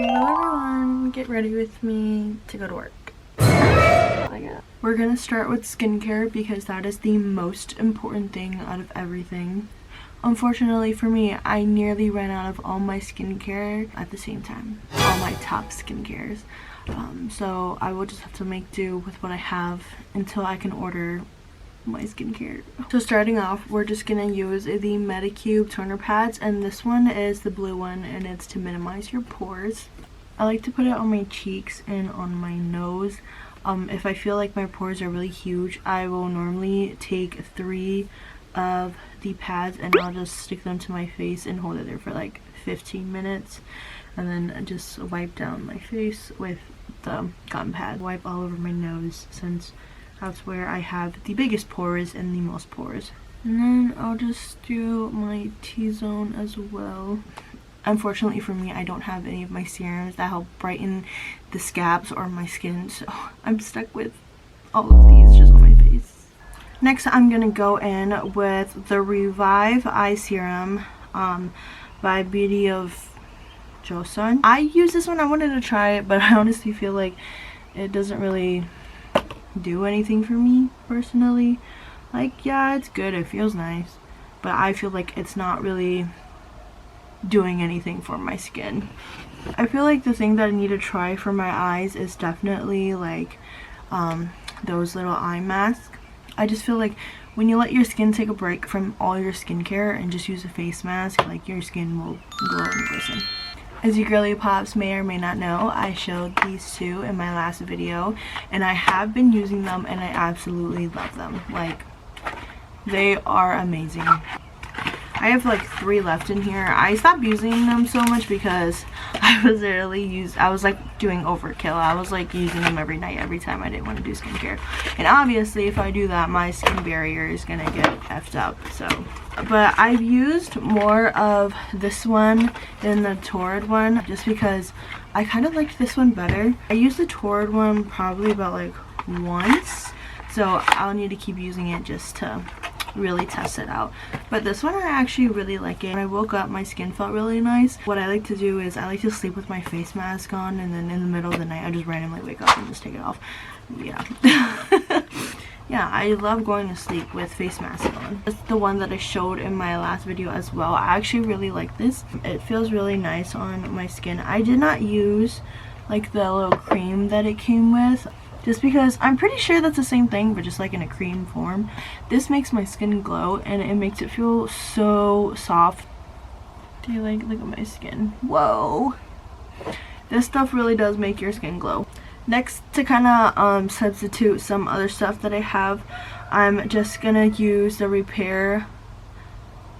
Hello everyone, get ready with me to go to work. We're gonna start with skincare because that is the most important thing out of everything. Unfortunately for me, I nearly ran out of all my skincare at the same time. All my top skincare. So I will just have to make do with what I have until I can order my skincare. So starting off, we're just gonna use the Medicube toner pads, and this one is the blue one, and it's to minimize your pores. I like to put it on my cheeks and on my nose. If I feel like my pores are really huge, I will normally take 3 of the pads and I'll just stick them to my face and hold it there for like 15 minutes, and then just wipe down my face with the cotton pad. Wipe all over my nose since that's where I have the biggest pores and the most pores. And then I'll just do my T-zone as well. Unfortunately for me, I don't have any of my serums that help brighten the scabs or my skin, so I'm stuck with all of these just on my face. Next, I'm gonna go in with the Revive Eye Serum by Beauty of Joseon. I use this one. I wanted to try it, but I honestly feel like it doesn't really do anything for me personally. Like, yeah, it's good, it feels nice, but I feel like it's not really doing anything for my skin. I feel like the thing that I need to try for my eyes is definitely like those little eye masks. I just feel like when you let your skin take a break from all your skincare and just use a face mask, like, your skin will glow in person. As you girly pops may or may not know, I showed these two in my last video, and I have been using them and I absolutely love them. Like, they are amazing. I have like 3 left in here. I stopped using them so much because I was like doing overkill. I was like using them every night, every time I didn't want to do skincare. And obviously if I do that, my skin barrier is gonna get effed up, so. But I've used more of this one than the Torrid one just because I kind of liked this one better. I used the Torrid one probably about like once, so I'll need to keep using it just to really test it out. But this one, I actually really like it. When I woke up, my skin felt really nice. What I like to do is I like to sleep with my face mask on, and then in the middle of the night I just randomly wake up and just take it off. Yeah. Yeah, I love going to sleep with face mask on. It's the one that I showed in my last video as well. I actually really like this. It feels really nice on my skin. I did not use like the little cream that it came with, just because I'm pretty sure that's the same thing but just like in a cream form. This makes my skin glow and it makes it feel so soft. Do you like, look at my skin? Whoa, this stuff really does make your skin glow. Next, to kind of substitute some other stuff that I have, I'm just gonna use the Repair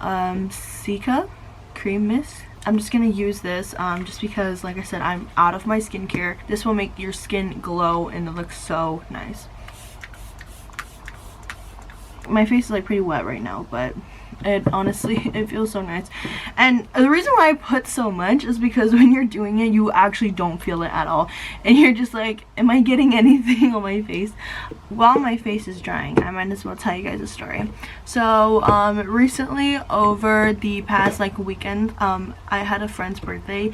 Cica cream mist. I'm just gonna use this just because, like I said, I'm out of my skincare. This will make your skin glow and it looks so nice. My face is like pretty wet right now, but it honestly, it feels so nice. And the reason why I put so much is because when you're doing it, you actually don't feel it at all, and you're just like, am I getting anything on my face? While my face is drying, I might as well tell you guys a story. So recently, over the past like weekend, I had a friend's birthday.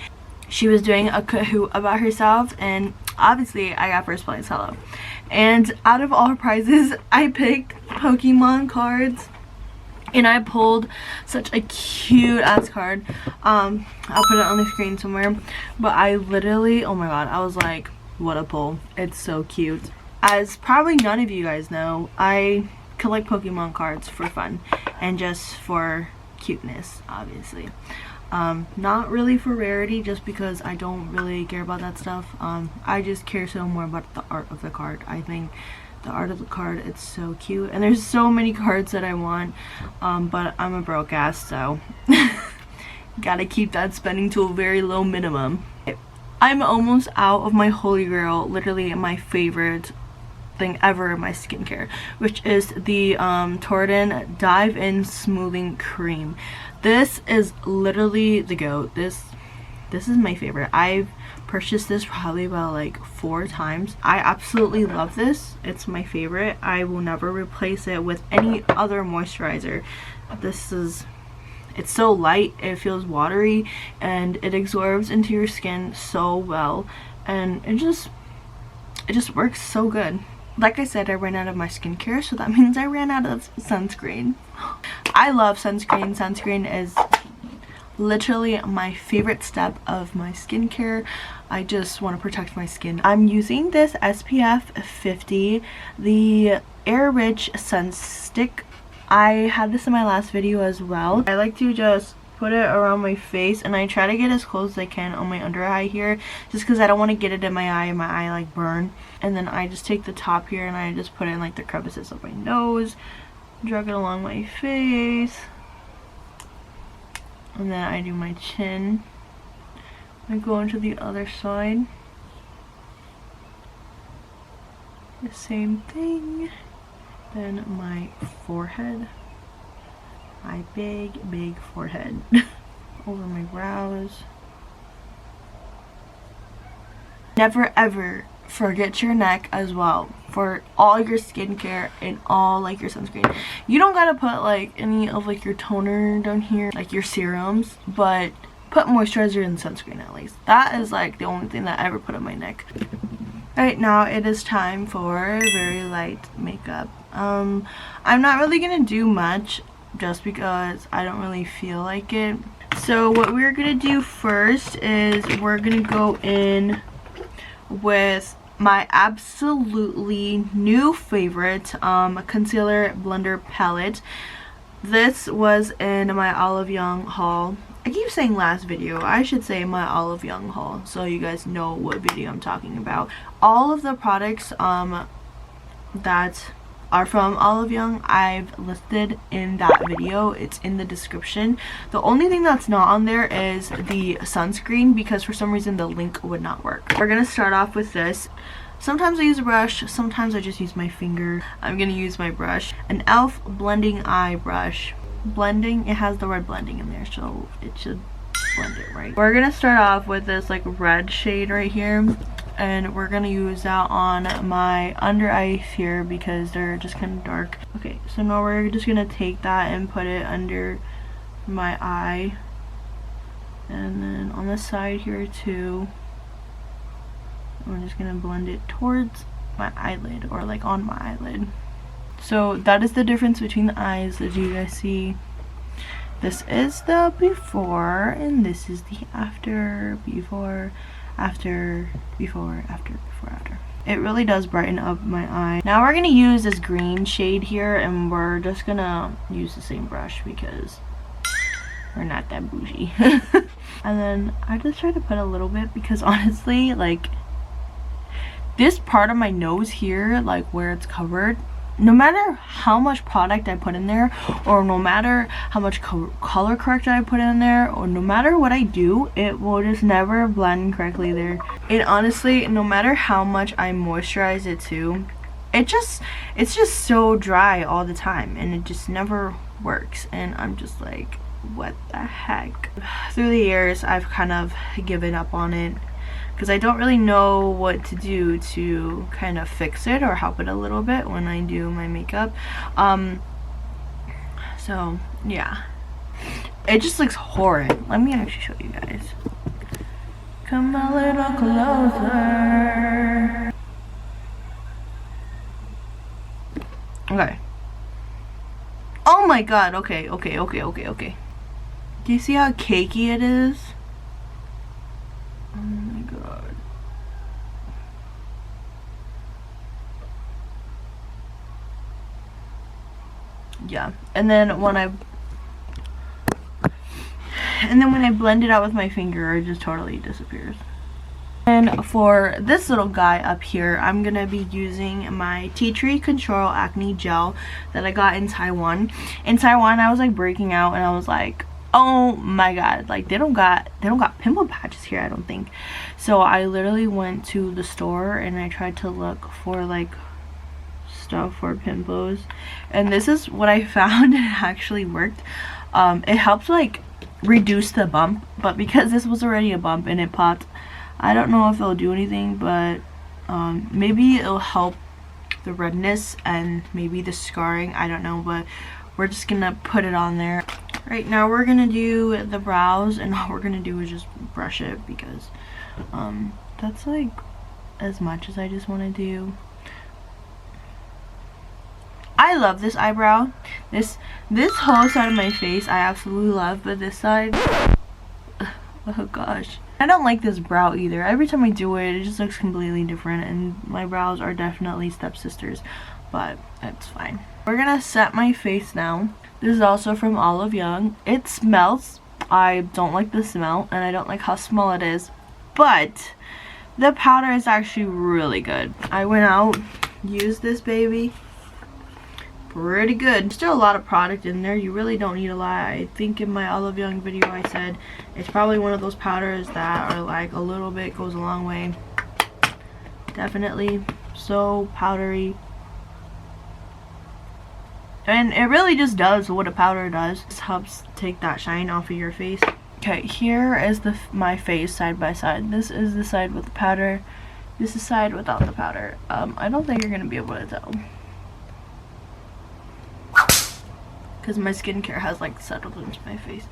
She was doing a Kahoot about herself, and obviously I got first place. Hello. And out of all her prizes, I picked Pokemon cards. And I pulled such a cute ass card. I'll put it on the screen somewhere. But I literally, oh my god, I was like, what a pull. It's so cute. As probably none of you guys know, I collect Pokemon cards for fun and just for cuteness, obviously. Not really for rarity, just because I don't really care about that stuff. I just care so more about the art of the card. I think the art of the card, it's so cute, and there's so many cards that I want, but I'm a broke ass, so gotta keep that spending to a very low minimum. I'm almost out of my holy grail, literally my favorite thing ever in my skincare, which is the Torrid Dive In Smoothing Cream. This is literally the GOAT. This is my favorite. I've purchased this probably about like 4 times. I absolutely love this. It's my favorite. I will never replace it with any other moisturizer. This is It's so light, it feels watery, and it absorbs into your skin so well, and it just works so good. Like I said, I ran out of my skincare, so that means I ran out of sunscreen. I love sunscreen. Sunscreen is literally my favorite step of my skincare. I just want to protect my skin. I'm using this SPF 50, the Air Rich Sun Stick. I had this in my last video as well. I like to just put it around my face, and I try to get as close as I can on my under eye here, just because I don't want to get it in my eye and my eye like burn. And then I just take the top here and I just put it in like the crevices of my nose, drag it along my face, and then I do my chin. I go into the other side, the same thing. Then my forehead, my big forehead, over my brows. Never ever forget your neck as well for all your skincare and all like your sunscreen. You don't gotta put like any of like your toner down here, like your serums, but put moisturizer and sunscreen at least. That is like the only thing that I ever put on my neck. Right now it is time for very light makeup. I'm not really gonna do much just because I don't really feel like it. So what we're gonna do first is we're gonna go in with my absolutely new favorite concealer blender palette. This was in my Olive Young haul. I keep saying last video, I should say my Olive Young haul, so you guys know what video I'm talking about. All of the products that are from Olive Young I've listed in that video. It's in the description. The only thing that's not on there is the sunscreen, because for some reason the link would not work. We're gonna start off with this. Sometimes I use a brush, sometimes I just use my finger. I'm gonna use my brush, an e.l.f. blending eye brush. Blending, it has the word blending in there, so it should blend it right. We're gonna start off with this like red shade right here, and we're gonna use that on my under eyes here because they're just kind of dark. Okay, so now we're just gonna take that and put it under my eye, and then on the side here too. I'm just gonna blend it towards my eyelid, or like on my eyelid. So that is the difference between the eyes, as you guys see. This is the before and this is the after. Before, after, before, after, before, after. It really does brighten up my eye. Now we're gonna use this green shade here, and we're just gonna use the same brush because we're not that bougie. And then I just try to put a little bit, because honestly, like, this part of my nose here, like where it's covered, no matter how much product I put in there, or no matter how much color corrector I put in there, or no matter what I do, it will just never blend correctly there. And honestly, no matter how much I moisturize it too, it's just so dry all the time, and it just never works. And I'm just like, what the heck? Through the years, I've kind of given up on it, because I don't really know what to do to kind of fix it or help it a little bit when I do my makeup. So yeah, it just looks horrid. Let me actually show you guys. Come a little closer. Okay. Oh my god, okay. Do you see how cakey it is? Oh my god. Yeah, and then when I blend it out with my finger, it just totally disappears. And for this little guy up here, I'm gonna be using my Tea Tree Control Acne Gel that I got in Taiwan. In Taiwan, I was like breaking out, and I was like, oh my god, like they don't got pimple patches here, I don't think. So I literally went to the store and I tried to look for like stuff for pimples, and this is what I found. It actually worked. It helped like reduce the bump, but because this was already a bump and it popped, I don't know if it'll do anything, but maybe it'll help the redness and maybe the scarring, I don't know, but we're just gonna put it on there. Right, now we're gonna do the brows, and all we're gonna do is just brush it because that's like as much as I just want to do. I love this eyebrow. This whole side of my face I absolutely love, but this side, oh gosh. I don't like this brow either. Every time I do it, it just looks completely different, and my brows are definitely stepsisters, but it's fine. We're gonna set my face now. This is also from Olive Young. It smells. I don't like the smell, and I don't like how small it is, but the powder is actually really good. I went out, used this baby. Pretty good. Still a lot of product in there. You really don't need a lot. I think in my Olive Young video I said it's probably one of those powders that are like a little bit goes a long way. Definitely so powdery. And it really just does what a powder does. It helps take that shine off of your face. Okay, here is my face side by side. This is the side with the powder. This is the side without the powder. I don't think you're gonna be able to tell, because my skincare has like settled into my face.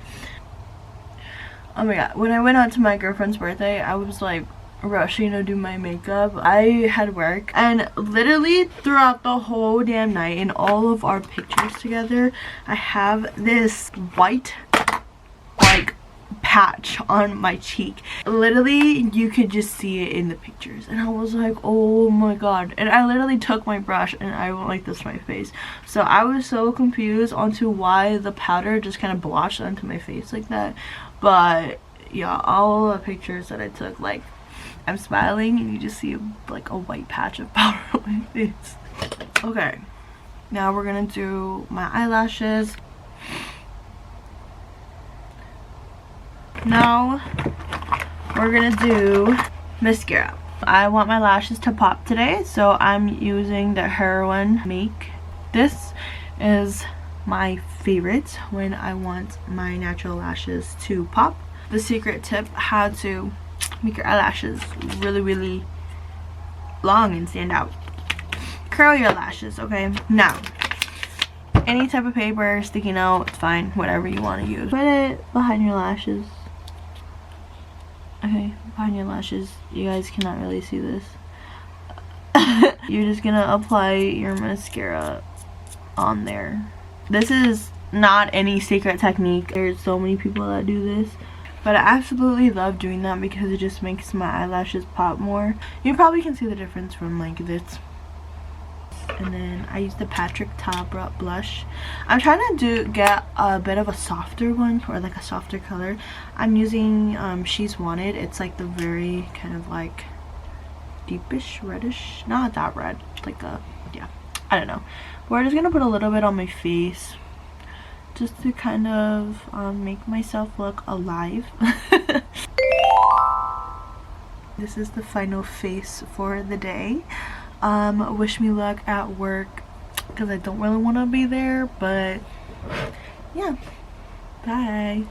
Oh my god, when I went out to my girlfriend's birthday, I was like rushing to do my makeup. I had work, and literally throughout the whole damn night in all of our pictures together, I have this white like patch on my cheek. Literally you could just see it in the pictures, and I was like, oh my god. And I literally took my brush and I went like this to my face. So I was so confused onto why the powder just kind of blotched onto my face like that. But yeah, all the pictures that I took, like I'm smiling and you just see like a white patch of powder on my face. Okay, now we're gonna do my eyelashes. Now we're gonna do mascara. I want my lashes to pop today, so I'm using the Heroin Make. This is my favorite when I want my natural lashes to pop. The secret tip: how to make your eyelashes really, really long and stand out. Curl your lashes, okay? Now, any type of paper sticking out, it's fine, whatever you want to use. Put it behind your lashes. Okay, behind your lashes. You guys cannot really see this. You're just gonna apply your mascara on there. This is not any secret technique. There's so many people that do this, but I absolutely love doing that because it just makes my eyelashes pop more. You probably can see the difference from like this. And then I use the Patrick Ta blush. I'm trying to get a bit of a softer one, or like a softer color. I'm using She's Wanted. It's like the very kind of like deepish reddish, not that red, like a, yeah, I don't know. We're just gonna put a little bit on my face just to kind of make myself look alive. This is the final face for the day. Wish me luck at work because I don't really want to be there, but yeah, bye.